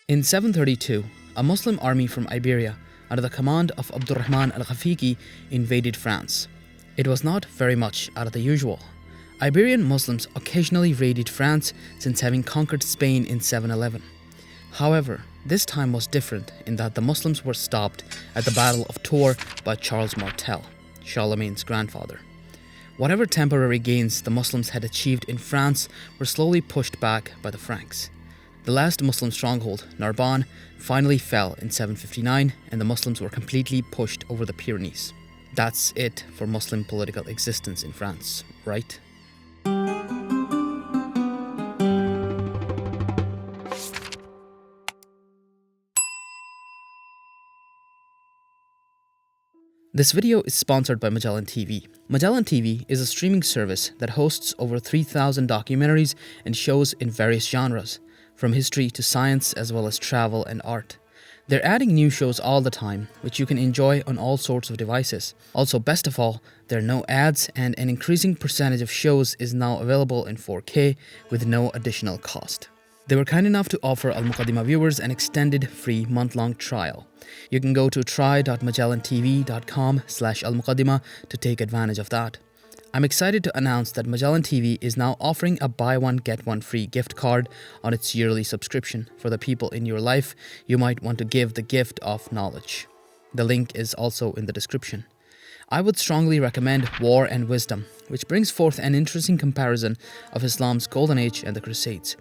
In 732, a Muslim army from Iberia, under the command of Abdurrahman al-Ghafiqi, invaded France. It was not very much out of the usual. Iberian Muslims occasionally raided France since having conquered Spain in 711. However, this time was different in that the Muslims were stopped at the Battle of Tours by Charles Martel, Charlemagne's grandfather. Whatever temporary gains the Muslims had achieved in France were slowly pushed back by the Franks. The last Muslim stronghold, Narbonne, finally fell in 759 and the Muslims were completely pushed over the Pyrenees. That's it for Muslim political existence in France, right? This video is sponsored by Magellan TV. Magellan TV is a streaming service that hosts over 3,000 documentaries and shows in various genres, from history to science as well as travel and art. They're adding new shows all the time, which you can enjoy on all sorts of devices. Also, best of all, there are no ads and an increasing percentage of shows is now available in 4K with no additional cost. They were kind enough to offer Al Muqaddimah viewers an extended free month-long trial. You can go to try.magellantv.com/Al Muqaddimah to take advantage of that. I'm excited to announce that Magellan TV is now offering a buy one get one free gift card on its yearly subscription for the people in your life you might want to give the gift of knowledge. The link is also in the description. I would strongly recommend War and Wisdom, which brings forth an interesting comparison of Islam's Golden Age and the Crusades.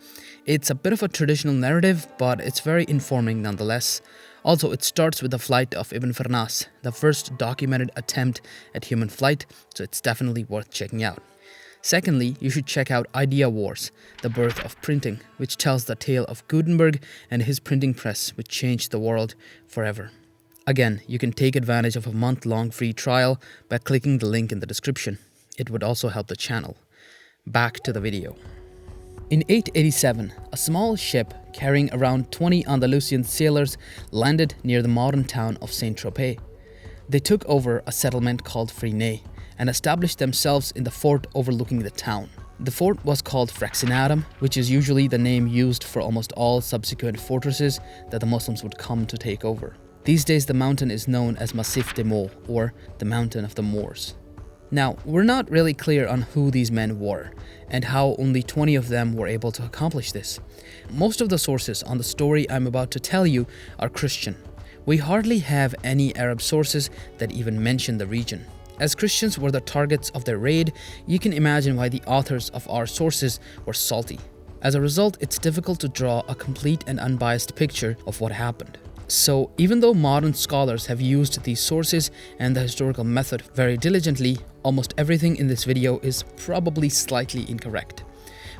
It's a bit of a traditional narrative, but it's very informing nonetheless. Also, it starts with the flight of Ibn Firnas, the first documented attempt at human flight, so it's definitely worth checking out. Secondly, you should check out Idea Wars, the birth of printing, which tells the tale of Gutenberg and his printing press, which changed the world forever. Again, you can take advantage of a month-long free trial by clicking the link in the description. It would also help the channel. Back to the video. In 887, a small ship carrying around 20 Andalusian sailors landed near the modern town of Saint-Tropez. They took over a settlement called Fresnay and established themselves in the fort overlooking the town. The fort was called Fraxinetum, which is usually the name used for almost all subsequent fortresses that the Muslims would come to take over. These days the mountain is known as Massif des Moors, or the Mountain of the Moors. Now, we're not really clear on who these men were, and how only 20 of them were able to accomplish this. Most of the sources on the story I'm about to tell you are Christian. We hardly have any Arab sources that even mention the region. As Christians were the targets of their raid, you can imagine why the authors of our sources were salty. As a result, it's difficult to draw a complete and unbiased picture of what happened. So, even though modern scholars have used these sources and the historical method very diligently, almost everything in this video is probably slightly incorrect.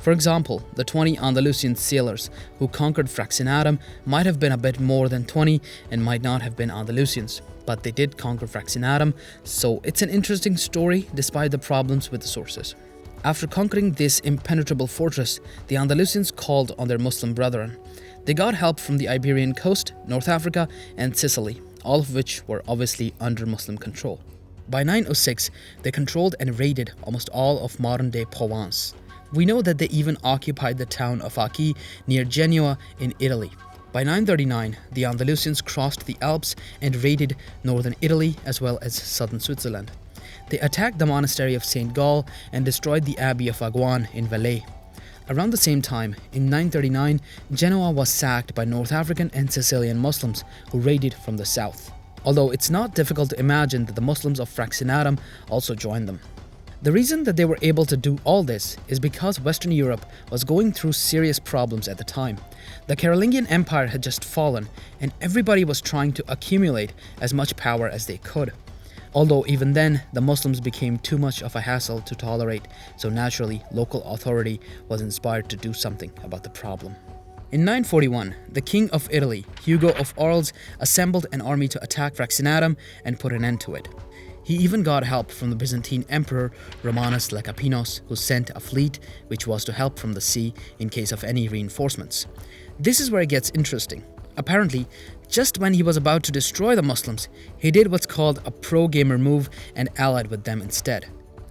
For example, the 20 Andalusian sailors who conquered Fraxinetum might have been a bit more than 20 and might not have been Andalusians, but they did conquer Fraxinetum, so it's an interesting story despite the problems with the sources. After conquering this impenetrable fortress, the Andalusians called on their Muslim brethren. They got help from the Iberian coast, North Africa, and Sicily, all of which were obviously under Muslim control. By 906, they controlled and raided almost all of modern-day Provence. We know that they even occupied the town of Acqui near Genoa in Italy. By 939, the Andalusians crossed the Alps and raided northern Italy as well as southern Switzerland. They attacked the monastery of St. Gall and destroyed the abbey of Aguan in Valais. Around the same time, in 939, Genoa was sacked by North African and Sicilian Muslims who raided from the south. Although it's not difficult to imagine that the Muslims of Fraxinetum also joined them. The reason that they were able to do all this is because Western Europe was going through serious problems at the time. The Carolingian Empire had just fallen, and everybody was trying to accumulate as much power as they could. Although even then, the Muslims became too much of a hassle to tolerate, so naturally, local authority was inspired to do something about the problem. In 941, the King of Italy, Hugo of Arles, assembled an army to attack Fraxinetum and put an end to it. He even got help from the Byzantine Emperor Romanus Lecapenus, who sent a fleet which was to help from the sea in case of any reinforcements. This is where it gets interesting. Apparently, just when he was about to destroy the Muslims, he did what's called a pro-gamer move and allied with them instead.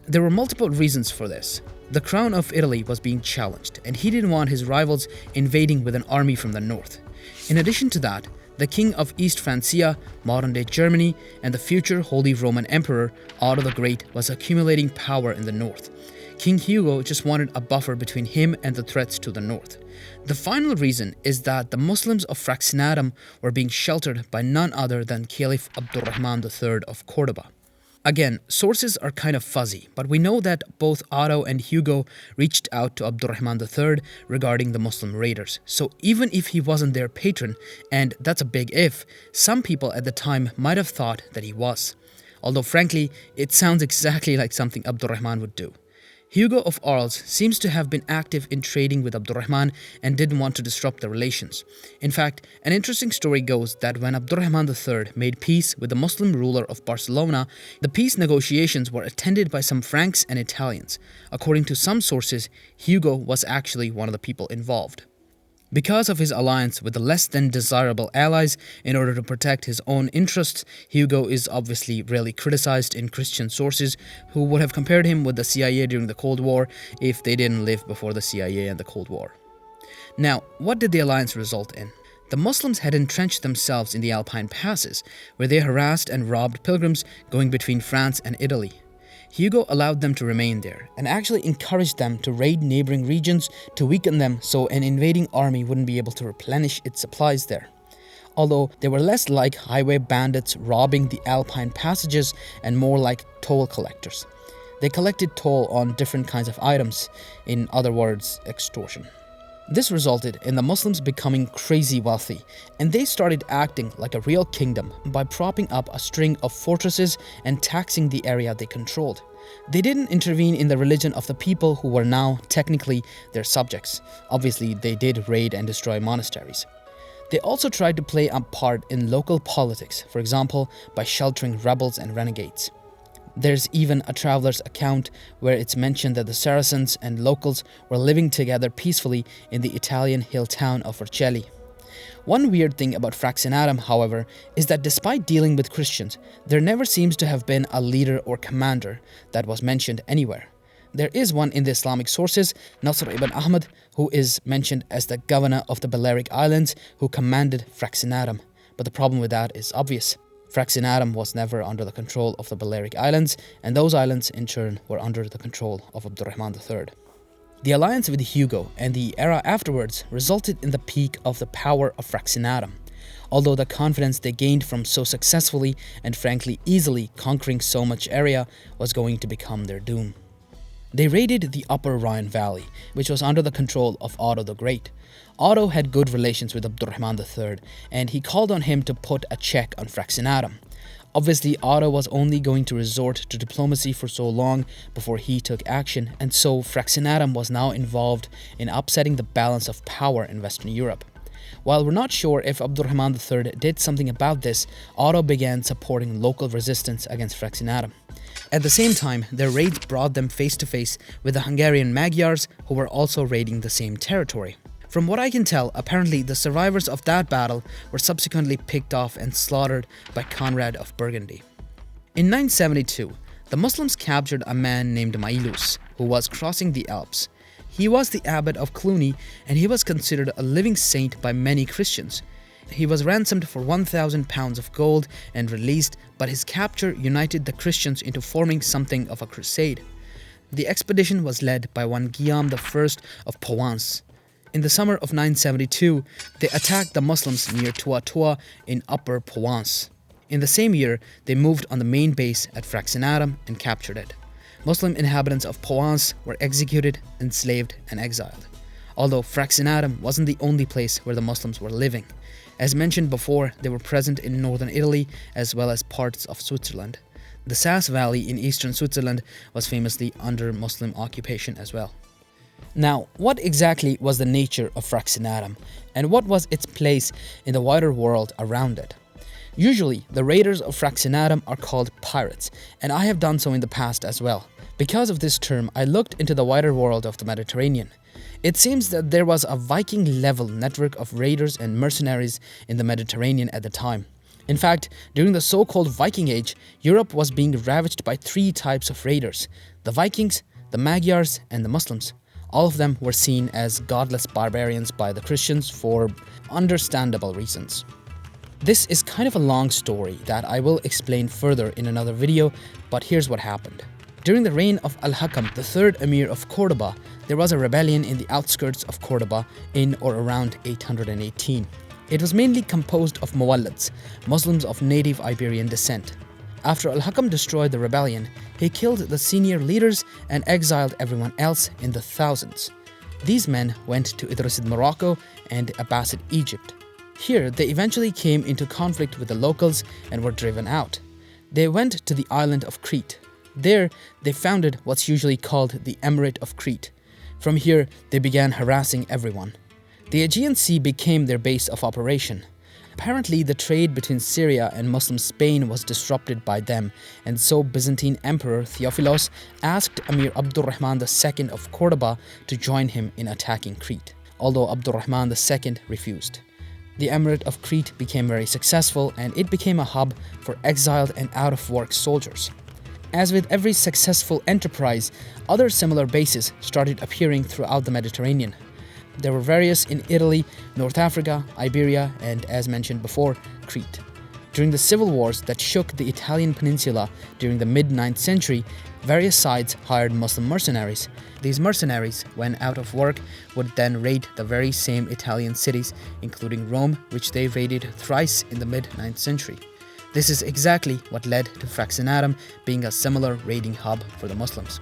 There were multiple reasons for this. The crown of Italy was being challenged, and he didn't want his rivals invading with an army from the north. In addition to that, the king of East Francia, modern-day Germany, and the future Holy Roman Emperor, Otto the Great, was accumulating power in the north. King Hugo just wanted a buffer between him and the threats to the north. The final reason is that the Muslims of Fraxinetum were being sheltered by none other than Caliph Abdurrahman III of Cordoba. Again, sources are kind of fuzzy, but we know that both Otto and Hugo reached out to Abdurrahman III regarding the Muslim raiders. So even if he wasn't their patron, and that's a big if, some people at the time might have thought that he was. Although frankly, it sounds exactly like something Abdurrahman would do. Hugo of Arles seems to have been active in trading with Abdurrahman and didn't want to disrupt the relations. In fact, an interesting story goes that when Abdurrahman III made peace with the Muslim ruler of Barcelona, the peace negotiations were attended by some Franks and Italians. According to some sources, Hugo was actually one of the people involved. Because of his alliance with the less than desirable allies in order to protect his own interests, Hugo is obviously really criticized in Christian sources who would have compared him with the CIA during the Cold War if they didn't live before the CIA and the Cold War. Now, what did the alliance result in? The Muslims had entrenched themselves in the Alpine passes, where they harassed and robbed pilgrims going between France and Italy. Hugo allowed them to remain there and actually encouraged them to raid neighboring regions to weaken them so an invading army wouldn't be able to replenish its supplies there. Although they were less like highway bandits robbing the Alpine passages and more like toll collectors. They collected toll on different kinds of items, in other words, extortion. This resulted in the Muslims becoming crazy wealthy, and they started acting like a real kingdom by propping up a string of fortresses and taxing the area they controlled. They didn't intervene in the religion of the people who were now technically their subjects. Obviously, they did raid and destroy monasteries. They also tried to play a part in local politics, for example, by sheltering rebels and renegades. There's even a traveler's account where it's mentioned that the Saracens and locals were living together peacefully in the Italian hill town of Vercelli. One weird thing about Fraxinetum, however, is that despite dealing with Christians, there never seems to have been a leader or commander that was mentioned anywhere. There is one in the Islamic sources, Nasr ibn Ahmad, who is mentioned as the governor of the Balearic Islands who commanded Fraxinetum. But the problem with that is obvious. Fraxinetum was never under the control of the Balearic Islands, and those islands in turn were under the control of Abdurrahman III. The alliance with Hugo and the era afterwards resulted in the peak of the power of Fraxinetum, although the confidence they gained from so successfully and frankly easily conquering so much area was going to become their doom. They raided the upper Rhine Valley, which was under the control of Otto the Great. Otto had good relations with Abdurrahman III, and he called on him to put a check on Fraxinetum. Obviously, Otto was only going to resort to diplomacy for so long before he took action, and so Fraxinetum was now involved in upsetting the balance of power in Western Europe. While we're not sure if Abdurrahman III did something about this, Otto began supporting local resistance against Fraxinetum. At the same time, their raids brought them face to face with the Hungarian Magyars, who were also raiding the same territory. From what I can tell, apparently the survivors of that battle were subsequently picked off and slaughtered by Conrad of Burgundy. In 972, the Muslims captured a man named Mailus, who was crossing the Alps. He was the abbot of Cluny, and he was considered a living saint by many Christians. He was ransomed for 1,000 pounds of gold and released, but his capture united the Christians into forming something of a crusade. The expedition was led by one Guillaume I of Provence. In the summer of 972, they attacked the Muslims near Toua in Upper Provence. In the same year, they moved on the main base at Fraxinetum and captured it. Muslim inhabitants of Provence were executed, enslaved, and exiled. Although Fraxinetum wasn't the only place where the Muslims were living. As mentioned before, they were present in northern Italy as well as parts of Switzerland. The Saas Valley in eastern Switzerland was famously under Muslim occupation as well. Now, what exactly was the nature of Fraxinetum, and what was its place in the wider world around it? Usually, the raiders of Fraxinetum are called pirates, and I have done so in the past as well. Because of this term, I looked into the wider world of the Mediterranean. It seems that there was a Viking-level network of raiders and mercenaries in the Mediterranean at the time. In fact, during the so-called Viking Age, Europe was being ravaged by three types of raiders: the Vikings, the Magyars, and the Muslims. All of them were seen as godless barbarians by the Christians for understandable reasons. This is kind of a long story that I will explain further in another video, but here's what happened. During the reign of Al-Hakam, the third Emir of Cordoba, there was a rebellion in the outskirts of Cordoba in or around 818. It was mainly composed of Muwallads, Muslims of native Iberian descent. After Al-Hakam destroyed the rebellion, he killed the senior leaders and exiled everyone else in the thousands. These men went to Idrisid Morocco and Abbasid Egypt. Here, they eventually came into conflict with the locals and were driven out. They went to the island of Crete. There, they founded what's usually called the Emirate of Crete. From here, they began harassing everyone. The Aegean Sea became their base of operation. Apparently, the trade between Syria and Muslim Spain was disrupted by them, and so Byzantine Emperor Theophilos asked Emir Abdurrahman II of Cordoba to join him in attacking Crete, although Abdurrahman II refused. The Emirate of Crete became very successful, and it became a hub for exiled and out-of-work soldiers. As with every successful enterprise, other similar bases started appearing throughout the Mediterranean. There were various in Italy, North Africa, Iberia, and as mentioned before, Crete. During the civil wars that shook the Italian peninsula during the mid-9th century, various sides hired Muslim mercenaries. These mercenaries, when out of work, would then raid the very same Italian cities, including Rome, which they raided thrice in the mid-9th century. This is exactly what led to Fraxinetum being a similar raiding hub for the Muslims.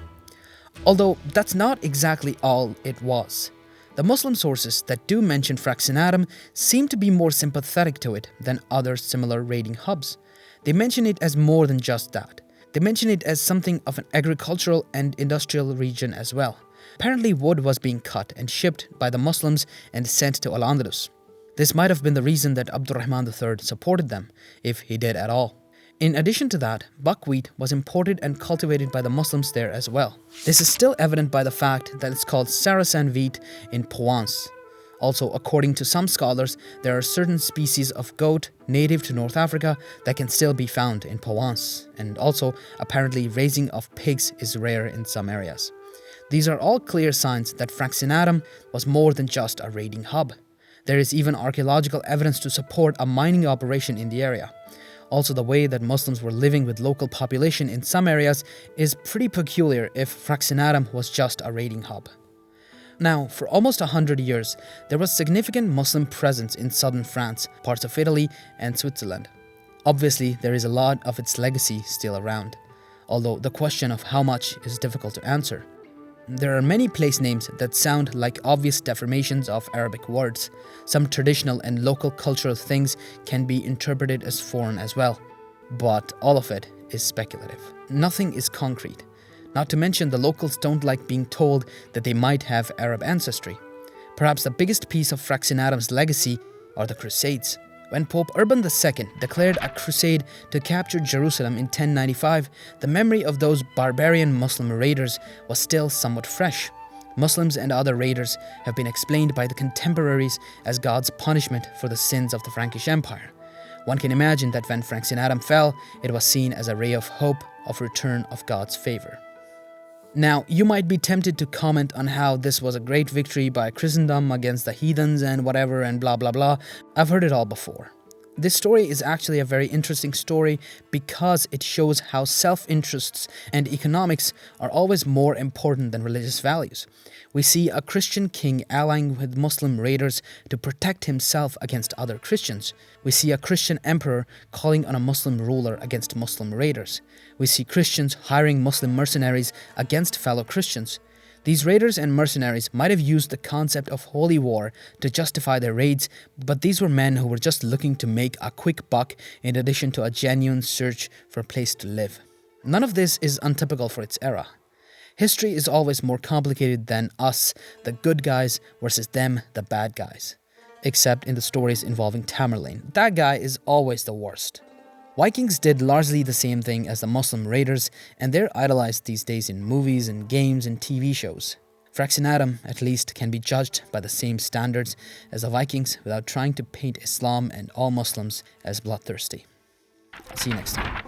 Although that's not exactly all it was. The Muslim sources that do mention Fraxinetum seem to be more sympathetic to it than other similar raiding hubs. They mention it as more than just that. They mention it as something of an agricultural and industrial region as well. Apparently wood was being cut and shipped by the Muslims and sent to Al-Andalus. This might have been the reason that Abdurrahman III supported them, if he did at all. In addition to that, buckwheat was imported and cultivated by the Muslims there as well. This is still evident by the fact that it's called Saracen wheat in Provence. Also, according to some scholars, there are certain species of goat native to North Africa that can still be found in Provence, and also apparently raising of pigs is rare in some areas. These are all clear signs that Fraxinetum was more than just a raiding hub. There is even archaeological evidence to support a mining operation in the area. Also, the way that Muslims were living with local population in some areas is pretty peculiar if Fraxinetum was just a raiding hub. Now, for almost 100 years, there was significant Muslim presence in southern France, parts of Italy, and Switzerland. Obviously, there is a lot of its legacy still around, although the question of how much is difficult to answer. There are many place names that sound like obvious deformations of Arabic words. Some traditional and local cultural things can be interpreted as foreign as well. But all of it is speculative. Nothing is concrete. Not to mention the locals don't like being told that they might have Arab ancestry. Perhaps the biggest piece of Fraxinetum's legacy are the Crusades. When Pope Urban II declared a crusade to capture Jerusalem in 1095, the memory of those barbarian Muslim raiders was still somewhat fresh. Muslims and other raiders have been explained by the contemporaries as God's punishment for the sins of the Frankish Empire. One can imagine that when Fraxinetum fell, it was seen as a ray of hope of return of God's favor. Now, you might be tempted to comment on how this was a great victory by Christendom against the heathens and whatever and blah blah blah. I've heard it all before. This story is actually a very interesting story because it shows how self-interests and economics are always more important than religious values. We see a Christian king allying with Muslim raiders to protect himself against other Christians. We see a Christian emperor calling on a Muslim ruler against Muslim raiders. We see Christians hiring Muslim mercenaries against fellow Christians. These raiders and mercenaries might have used the concept of holy war to justify their raids, but these were men who were just looking to make a quick buck in addition to a genuine search for a place to live. None of this is untypical for its era. History is always more complicated than us, the good guys, versus them, the bad guys. Except in the stories involving Tamerlane. That guy is always the worst. Vikings did largely the same thing as the Muslim raiders, and they're idolized these days in movies and games and TV shows. Fraxinetum, at least, can be judged by the same standards as the Vikings without trying to paint Islam and all Muslims as bloodthirsty. See you next time.